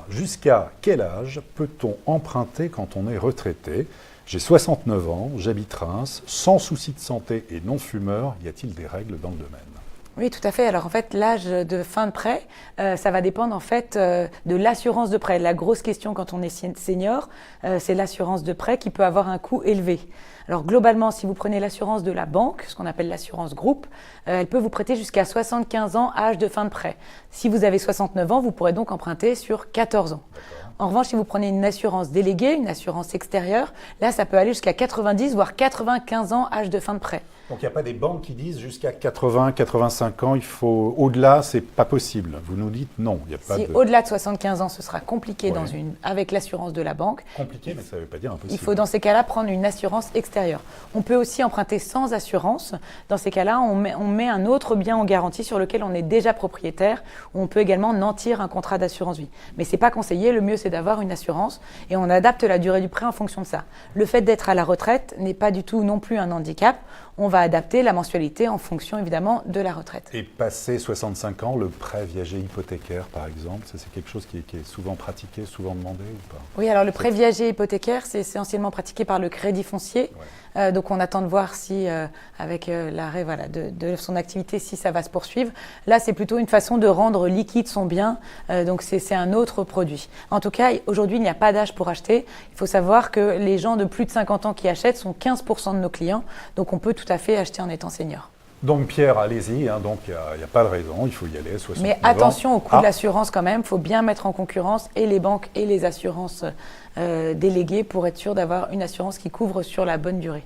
Jusqu'à quel âge peut-on emprunter quand on est retraité? J'ai 69 ans, j'habite Reims, sans souci de santé et non fumeur. Y a-t-il des règles dans le domaine? Oui, tout à fait. Alors en fait, l'âge de fin de prêt, ça va dépendre en fait de l'assurance de prêt. La grosse question quand on est senior, c'est l'assurance de prêt qui peut avoir un coût élevé. Alors globalement, si vous prenez l'assurance de la banque, ce qu'on appelle l'assurance groupe, elle peut vous prêter jusqu'à 75 ans, âge de fin de prêt. Si vous avez 69 ans, vous pourrez donc emprunter sur 14 ans. En revanche, si vous prenez une assurance déléguée, une assurance extérieure, là, ça peut aller jusqu'à 90 voire 95 ans, âge de fin de prêt. Donc il n'y a pas des banques qui disent jusqu'à 80, 85 ans, il faut au-delà, c'est pas possible. Vous nous dites non, il n'y a pas Si de... au-delà de 75 ans, ce sera compliqué Ouais. avec l'assurance de la banque. Compliqué, mais ça ne veut pas dire impossible. Il faut dans ces cas-là prendre une assurance extérieure. On peut aussi emprunter sans assurance. Dans ces cas-là, on met un autre bien en garantie sur lequel on est déjà propriétaire. On peut également nantir un contrat d'assurance vie. Mais ce n'est pas conseillé. Le mieux, c'est d'avoir une assurance et on adapte la durée du prêt en fonction de ça. Le fait d'être à la retraite n'est pas du tout non plus un handicap. On va adapter la mensualité en fonction évidemment de la retraite. Et passé 65 ans, le prêt viager hypothécaire, par exemple, ça, c'est quelque chose qui est souvent pratiqué, souvent demandé ou pas? Oui, alors le prêt viager hypothécaire, c'est essentiellement pratiqué par le Crédit Foncier. Ouais. Donc on attend de voir si, avec l'arrêt de son activité, si ça va se poursuivre. Là, c'est plutôt une façon de rendre liquide son bien. Donc c'est un autre produit. En tout cas, aujourd'hui, il n'y a pas d'âge pour acheter. Il faut savoir que les gens de plus de 50 ans qui achètent sont 15% de nos clients. Donc on peut tout à fait acheter en étant senior. Donc Pierre, allez-y, hein, donc il n'y a pas de raison, il faut y aller, 69 Mais ans. attention au coût de l'assurance quand même, il faut bien mettre en concurrence et les banques et les assurances déléguées pour être sûr d'avoir une assurance qui couvre sur la bonne durée.